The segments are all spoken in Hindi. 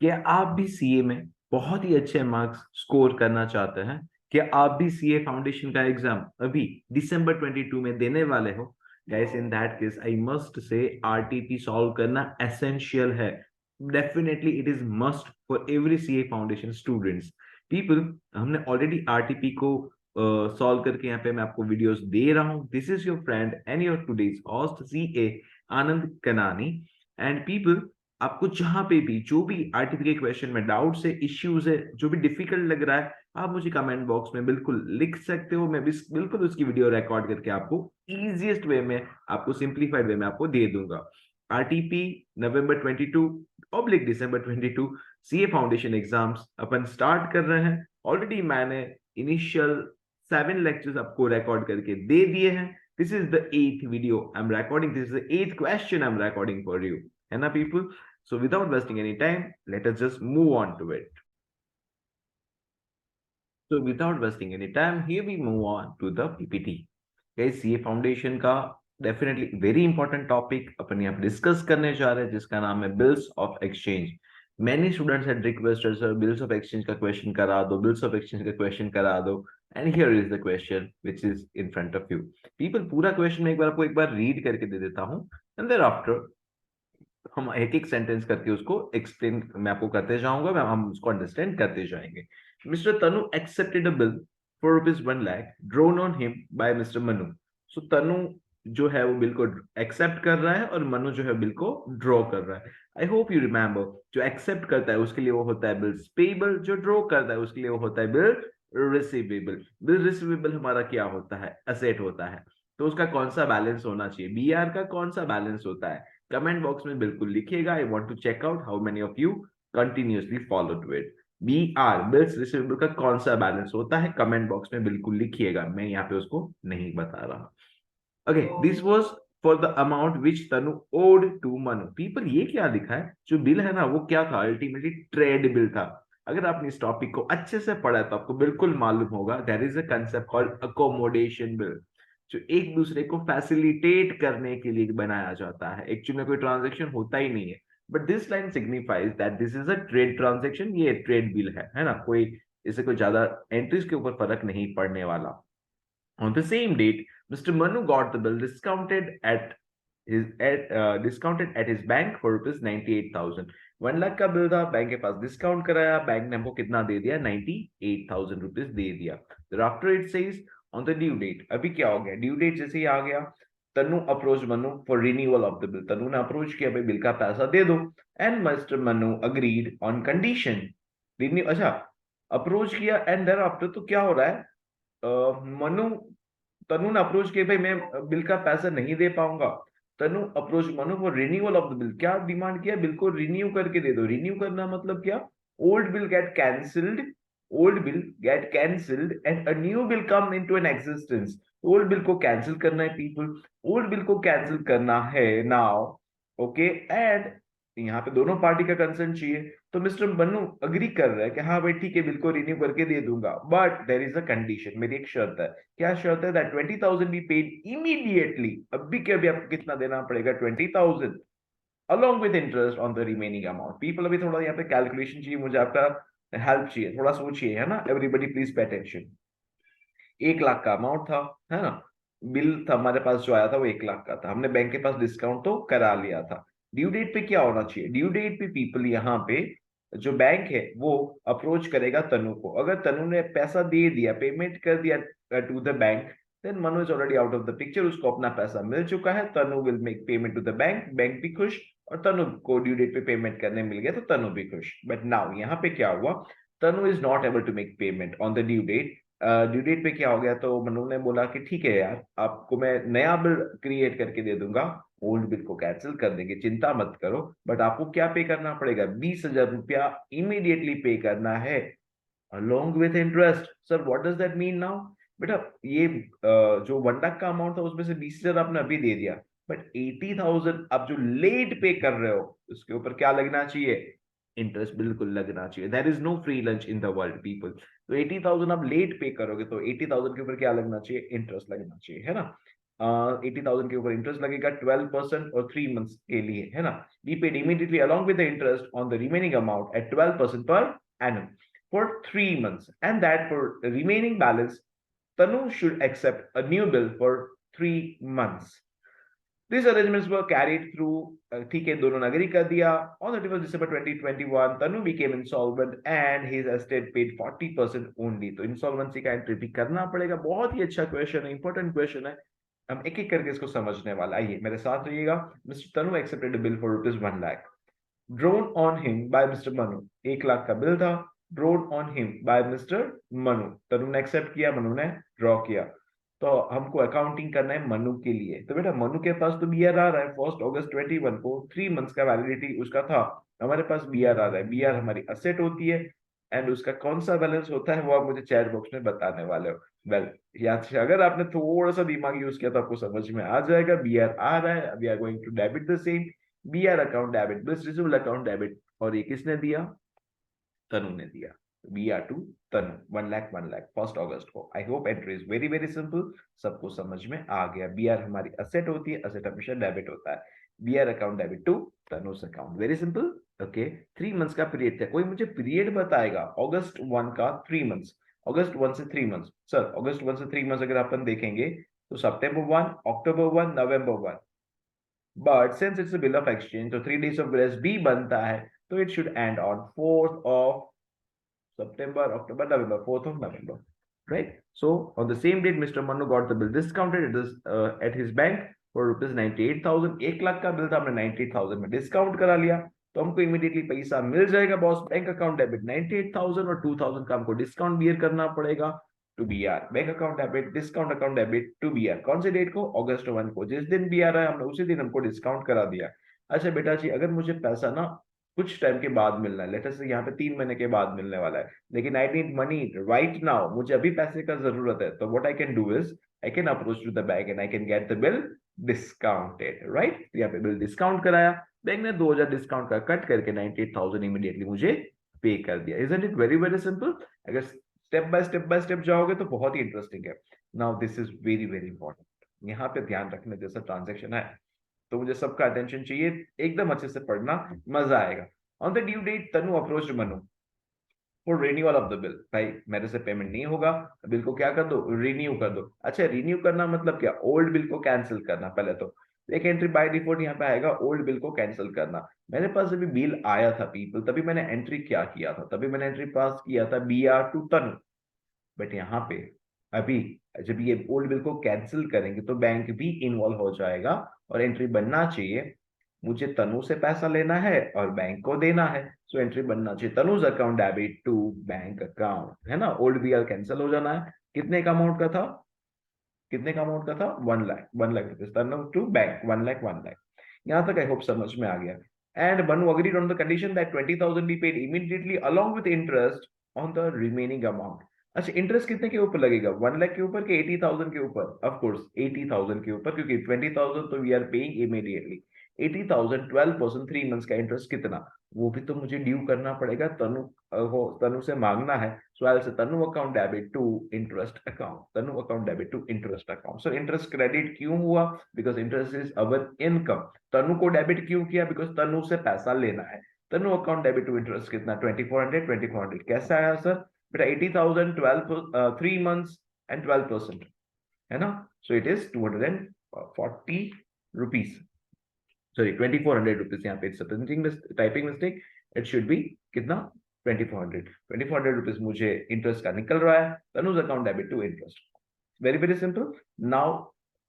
क्या आप भी सीए में बहुत ही अच्छे मार्क्स स्कोर करना चाहते हैं? क्या आप भी सीए फाउंडेशन का एग्जाम अभी दिसंबर 22 में देने वाले हो? Guys, in that case I must say RTP solve करना एसेंशियल है। Definitely it is must for every CA foundation students. People, हमने ऑलरेडी आरटीपी को सॉल्व करके यहाँ पे मैं आपको वीडियोस दे रहा हूँ। This is your friend and your today's host CA Anand Kanani. And people, आपको जहां पे भी जो भी आरटीपी के क्वेश्चन में डाउट्स है, इश्यूज है, जो भी डिफिकल्ट लग रहा है, आप मुझे कमेंट बॉक्स में बिल्कुल लिख सकते हो। मैं भी बिल्कुल उसकी वीडियो रिकॉर्ड करके आपको इजीएस्ट वे में, आपको सिंप्लीफाइड वे में आपको दे दूंगा। आरटीपी नवंबर 22 दिसंबर 22 सीए फाउंडेशन एग्जाम्स अपन स्टार्ट कर रहे हैं। ऑलरेडी मैंने इनिशियल 7 लेक्चर्स आपको रिकॉर्ड करके दे दिए हैं। This is the 8th video I am recording, this is the 8th question I am recording for you, है ना people? So without wasting any time, let us just move on to it. So without wasting any time, here we move on to the PPT. Guys, ये फाउंडेशन का डेफिनेटली वेरी इंपॉर्टेंट टॉपिक अपन यहाँ पे डिस्कस करने जा रहे हैं, जिसका नाम है bills of exchange. Many students had requested sir bills of exchange का क्वेश्चन करा दो, बिल्स ऑफ एक्सचेंज का क्वेश्चन करा दो। And here is the question which is in front of you. People, पूरा क्वेश्चन मैं एक बार आपको एक बार रीड करके दे देता हूँ, एंड देयर आफ्टर हम एक एक सेंटेंस करके उसको एक्सप्लेन मैं आपको करते जाऊंगा, हम उसको अंडरस्टैंड करते जाएंगे। Mister Tanu accepted a bill for ₹1 lakh drawn on him by mister Manu. So Tanu जो है वो बिल को एक्सेप्ट कर रहा है और मनु जो है बिल को ड्रॉ कर रहा है। आई होप यू रिमेंबर, जो एक्सेप्ट करता है उसके लिए वो होता है बिल्स पेबल, जो ड्रॉ करता है उसके लिए वो होता है बिल रिसीवेबल। बिल रिसीवेबल हमारा क्या होता है? असेट होता है। तो उसका कौन सा बैलेंस होना चाहिए? बीआर का कौन सा बैलेंस होता है? कमेंट बॉक्स में बिल्कुल लिखिएगा। I want to check out how many of you continuously follow to it. BR bills receivable का कौन सा बैलेंस होता है? कमेंट बॉक्स में बिल्कुल लिखिएगा, मैं यहाँ पे उसको नहीं बता रहा। Okay, this was for the amount which Tanu owed to Manu. People, ये क्या लिखा है? जो बिल है ना, वो क्या था? अल्टीमेटली ट्रेड बिल था। अगर आपने इस टॉपिक को अच्छे से पढ़ा है तो आपको बिल्कुल मालूम होगा there is a concept called accommodation bill, जो एक दूसरे को फैसिलिटेट करने के लिए बनाया जाता है। एक्चुअली में कोई ट्रांजेक्शन होता ही नहीं है, but this line signifies that this is a trade transaction. ये ट्रेड बिल है ना? कोई इससे कोई ज्यादा एंट्रीज के ऊपर फर्क नहीं पड़ने वाला। On the same date, Mr. Manu got the bill discounted at his bank for ₹98,000। 1 lakh का बिल था, बैंक के पास डिस्काउंट कराया, बैंक ने हमको कितना दे दिया? ₹98,000 दे दिया। Thereafter it says on the due date, अभी क्या हो गया? ड्यू डेट जैसे ही आ गया, Tanu approach Manu for renewal of the bill. Tanu ने अप्रोच किया, भाई बिल का पैसा दे दो। And mister Manu agreed on condition renew. अच्छा, अप्रोच किया एंड देयर आफ्टर तो क्या हो रहा है? मनु तनु ने अप्रोच किया, भाई मैं बिल का पैसा नहीं दे पाऊंगा। Tanu approach Manu for renewal of the bill. क्या डिमांड किया? बिल को रिन्यू करके दे दो। रिन्यू करना मतलब क्या? Old bill get cancelled, old bill get cancelled and a new bill come into an existence. Old bill को कैंसिल करना है पीपल, ओल्ड बिल को कैंसिल करना है नाउ। ओके, एंड यहाँ पे दोनों पार्टी का कंसेंट चाहिए। तो मिस्टर बन्नू अग्री कर रहा है कि हाँ भाई ठीक है, बिल को रिन्यू करके दे दूंगा, but there is a condition, मेरी एक शर्त है। क्या शर्त है? That 20,000 B paid immediately. अभी के अभी आपको कितना देना पड़ेगा? 20,000 along with interest on the remaining amount. People, अभी थोड़ा यहाँ पे कैलकुलेशन चाहिए, मुझे आपका हेल्प चाहिए, थोड़ा सोचिए, है ना? Everybody please pay attention. 1 lakh का अमाउंट था, है ना? बिल था हमारे पास जो आया था वो 1 लाख का था। हमने बैंक के पास डिस्काउंट तो करा लिया था। ड्यू डेट पे क्या होना चाहिए? ड्यू डेट पे पीपल यहाँ पे जो बैंक है वो अप्रोच करेगा तनु को। अगर तनु ने पैसा दे दिया, पेमेंट कर दिया to the bank, then Manu is already out of the picture. उसको अपना पैसा मिल चुका है। Tanu will make payment to the bank, bank भी खुश, और तनु को ड्यू डेट पे पेमेंट करने मिल गया तो तनु भी खुश। बट नाउ यहाँ पे क्या हुआ? Tanu is not able to make payment on the due date. Due date पे क्या हो गया? तो मनु ने बोला कि ठीक है यार, आपको मैं नया बिल क्रिएट करके दे दूंगा, ओल्ड बिल को कैंसिल कर देंगे, चिंता मत करो, बट आपको क्या पे करना पड़ेगा? ₹20,000 इमीडिएटली पे करना है, along with interest. Sir what does that mean now? बेटा, ये जो 1 लाख का अमाउंट था उसमें से 20,000 आपने अभी दे दिया, बट 80,000 आप जो लेट पे कर रहे हो उसके ऊपर क्या लगना चाहिए? इंटरेस्ट बिल्कुल लगना चाहिए। There is no free lunch in the world people. तो 80,000 आप लेट पे करोगे तो 80,000 के ऊपर क्या लगना चाहिए? इंटरेस्ट लगना चाहिए, है ना? 80,000 के ऊपर इंटरेस्ट लगेगा 12% और 3 मंथ्स के लिए, है ना। Be paid immediately along with the interest on the remaining amount at 12% per annum for 3 months, and that for remaining balance Tanu should accept a new bill for 3 months. These arrangements were carried through, ठीक है, दोनों ने agree कर दिया. On 31st December 2021, Tanu became insolvent and his estate paid 40% only. तो insolvency का एंट्री भी करना पड़ेगा. बहुत ही अच्छा क्वेश्चन है, इंपॉर्टेंट क्वेश्चन है. हम एक एक करके इसको समझने वाला. आइए मेरे साथ रहिएगा. Mister Tanu accepted bill for ₹1 lakh drawn on him by mister Manu. 1 lakh का बिल था, drawn on him by mister Manu. Tanu ने एक्सेप्ट किया, मनु ने ड्रॉ किया. तो हमको अकाउंटिंग करना है मनु के लिए. तो बेटा मनु के पास तो बीआर आ रहा है 1 अगस्त 2021 को, 3 मंथ्स का वैलिडिटी उसका था. हमारे पास बीआर आ रहा है. बीआर हमारी असेट होती है एंड उसका कौन सा बैलेंस होता है वो आप मुझे चैट बॉक्स में बताने वाले हो. वेल, या अगर आपने थोड़ा सा दिमाग यूज किया तो आपको समझ में आ जाएगा. बीआर आ रहा है, we are going to debit the same. BR account debit, bills receivable account debit. और ये किसने दिया? तनु ने दिया. बीआर टू तनु 1 लाख 1 अगस्त को. I hope entry is very very simple, सबको समझ में आ गया. बीआर हमारी असेट होती है, असेट हमेशा डेबिट होता है. BR account debit to Tanu's account. Very simple. Okay, 3 months का पीरियड था. कोई मुझे पीरियड बताएगा अगस्त 1 का 3 मंथ्स, अगस्त 1 से 3 मंथ्स. सर अगस्त 1 से 3 मंथ्स अगर अपन देखेंगे तो सितंबर 1, अक्टूबर 1, नवंबर 1. But since it's a bill of exchange तो 3 डेज ऑफ ग्रेस भी बनता है, तो it should and on 4th of September, October, November, 4th of November, right? So on the same date, Mr. Manu got the bill discounted at his bank for ₹98,000. 1 lakh का बिल था, हमने 98,000 में डिस्काउंट करा लिया, तो हमको इमीडिएटली पैसा मिल जाएगा बॉस. बैंक अकाउंट डेबिट 98,000 और 2,000 का हमको डिस्काउंट बियर करना पड़ेगा to B R. Bank account debit, discount account debit to B R. कौन से डेट को? अगस्त 1 को. जिस दिन बी आर है हमने उसी दिन हमको डिस्काउंट करा दिया. अच्छा बेटा जी, अगर मुझे पैसा ना कुछ टाइम के बाद मिलना है, लेट अस से यहाँ पे 3 महीने के बाद मिलने वाला है, लेकिन I need money right now, मुझे अभी पैसे का जरूरत है, तो what I can do is I can approach to the bank and I can get the bill discounted, right. यहाँ पे बिल डिस्काउंट कराया, बैंक ने 2,000 डिस्काउंट का कट करके 98,000 इमीडिएटली मुझे पे कर दिया. Isn't it very very simple? अगर स्टेप बाय स्टेप जाओगे तो बहुत ही इंटरेस्टिंग है. Now this is very very important. यहाँ पे ध्यान रखने जैसा ट्रांजेक्शन है, तो मुझे सबका अटेंशन चाहिए. एकदम अच्छे से पढ़ना, मजा आएगा. On the due date Tanu approached Manu for renewal of the bill. भाई मेरे से पेमेंट नहीं होगा, बिल को क्या कर दो? रिन्यू कर दो. अच्छा, रिन्यू करना मतलब क्या? ओल्ड बिल को कैंसिल करना. पहले तो एक एंट्री बाय डिफॉल्ट यहाँ पे आएगा, ओल्ड बिल को कैंसिल करना. मेरे पास अभी बिल आया था पीपल, तभी मैंने एंट्री क्या किया था? तभी मैंने एंट्री पास किया था बीआर टू तनु. बट यहाँ पे अभी जब ये ओल्ड बिल को कैंसिल करेंगे तो बैंक भी इन्वॉल्व हो जाएगा और एंट्री बनना चाहिए. मुझे तनु से पैसा लेना है और बैंक को देना है, सो एंट्री बनना चाहिए Tanu's account debit to bank account, है ना. ओल्ड बीआर कैंसिल हो जाना है. कितने का अमाउंट का था? कितने का अमाउंट का था? 1 lakh, 1 lakh rupees Tanu to bank. 1 lakh 1 lakh. यहाँ तक आई होप समझ में आ गया. And Banu agreed on the condition that 20,000 be paid immediately along with interest on the remaining amount. अच्छा, इंटरेस्ट कितने के ऊपर लगेगा? 1 लाख के ऊपर कि 80,000 के ऊपर? ऑफ कोर्स 80,000 के ऊपर, क्योंकि 20,000 तो we are paying immediately. 80,000 12% 3 months का इंटरेस्ट कितना? वो भी तो मुझे ड्यू करना पड़ेगा. तनु से मांगना है. सो I will say Tanu account debit to interest account. Tanu account debit to interest account. So interest credit क्यों हुआ? Because interest is our income. Tanu को डेबिट क्यों किया? बिकॉज तनु से पैसा लेना है. तनु अकाउंट डेबिट टू इंटरेस्ट कितना? 2400. कैसा आया सर? बेटा 80,000 3 मंथ्स एंड 12%, है ना. So it is 240 rupees. Sorry 2400 rupees. यहाँ पे typing mistake. It should be कितना? 2400 रुपीज मुझे इंटरेस्ट का निकल रहा है. Tanu's account debit to interest. Very very simple. Now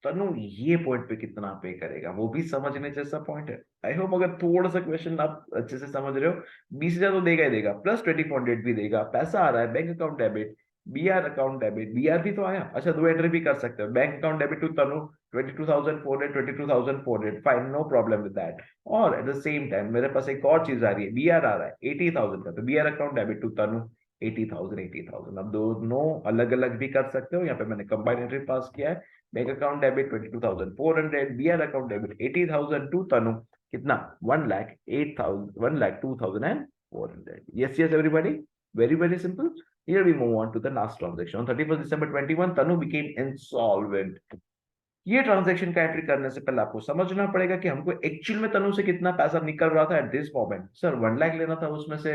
Tanu ये पॉइंट पे कितना पे करेगा वो भी समझने जैसा पॉइंट है. आई होप अगर थोड़ा सा क्वेश्चन आप अच्छे से समझ रहे हो, 20,000 तो देगा ही देगा, प्लस 2400 भी देगा. पैसा आ रहा है, bank account debit, BR account debit. BR भी तो आया. अच्छा, 2 एंट्री भी कर सकते हो. Bank account debit to Tanu 22,400, 22,400. Fine, no problem with that. और एट द सेम टाइम मेरे पास एक और चीज आ रही है. बीआर आ रहा है 80,000 का, तो बीआर अकाउंट डेबिट टू तनु 80,000. अब दोनों अलग अलग भी कर सकते हो. यहाँ पे मैंने कंबाइंड एंट्री पास किया है. Bank account debit 22,400, BR account debit 80,000 to Tanu. कितना? 1,08,000, 1,02,400. Yes, yes, everybody. Very, very simple. Here we move on to the last transaction. On 31st December 21, Tanu became insolvent. ये ट्रांजैक्शन का एंट्री करने से पहले आपको समझना पड़ेगा कि हमको एक्चुअल में तनु से कितना पैसा निकल रहा था at this moment. Sir 1 lakh लेना था, उसमें से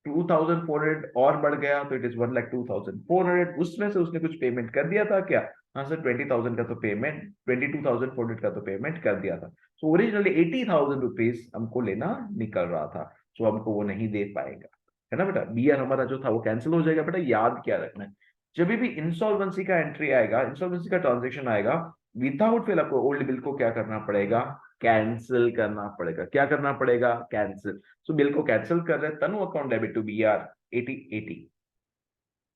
2400 और बढ़ गया तो इट इज 1,02,400। उसमें से उसने कुछ पेमेंट कर दिया था क्या? हाँ सर, 20,000 का तो पेमेंट, 22,400 का तो पेमेंट कर दिया था। सो ओरिजिनली 80,000 रुपीज हमको लेना निकल रहा था, सो हमको वो नहीं दे पाएगा, है ना बेटा। बीआर हमारा जो था वो कैंसिल हो जाएगा। बेटा याद क्या रखना है, जब भी इंसॉल्वेंसी का एंट्री आएगा, इंसॉल्वेंसी का ट्रांजेक्शन आएगा, विदाउट फेल आपको ओल्ड बिल को क्या करना पड़ेगा? कैंसिल करना पड़ेगा। क्या करना पड़ेगा? कैंसिल। सो बिल को कैंसिल कर रहे हैं, Tanu account debit to BR 8080,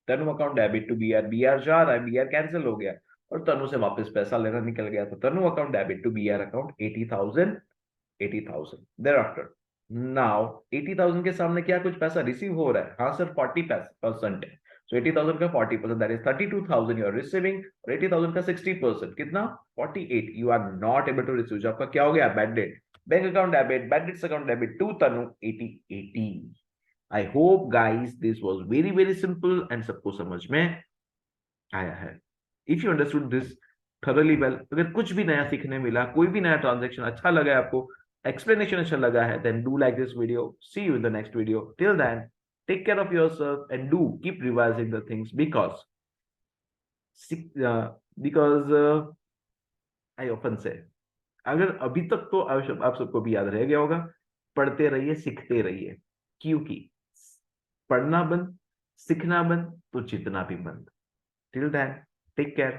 Tanu account debit to BR, BR जा रहा है, बीआर कैंसिल हो गया और तनु से वापस पैसा लेना निकल गया, तो Tanu account debit to BR account 80,000, 80,000। thereafter now 80,000 के सामने क्या कुछ पैसा रिसीव हो रहा है? हाँ सर, 40% है। सो 80,000 का 40% that is 32,000 you are receiving, और 80,000 का 60% कितना? 48 you are not able to receive. जो आपका क्या हो गया? Bad debt. Bank account debit, bad debts account debit to Tanu 8080। I hope guys this was very very simple and सबको समझ में आया है। If you understood this thoroughly well, अगर कुछ भी नया सीखने मिला, कोई भी नया ट्रांजेक्शन अच्छा लगा है आपको, एक्सप्लेनेशन अच्छा लगा है, then do like this video. See you in the next video. Till then, take care of yourself and do keep revising the things because I often say, अगर अभी तक तो आप सबको भी याद रह गया होगा, पढ़ते रहिए, सीखते रहिए, क्योंकि पढ़ना बंद, सीखना बंद तो जितना भी बंद। Till then, take care.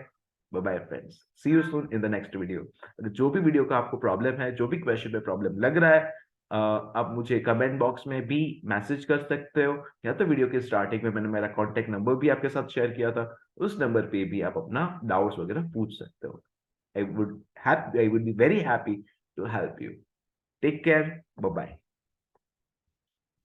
Bye bye friends. See you soon in the next video. अगर जो भी वीडियो का आपको प्रॉब्लम है, जो भी क्वेश्चन पे प्रॉब्लम लग रहा है, आप मुझे कमेंट बॉक्स में भी मैसेज कर सकते हो, या तो वीडियो के स्टार्टिंग में मैंने मेरा कॉन्टेक्ट नंबर भी आपके साथ शेयर किया था, उस नंबर पे भी आप अपना डाउट्स वगैरह पूछ सकते हो। I would be very happy to help you. Take care. Bye bye.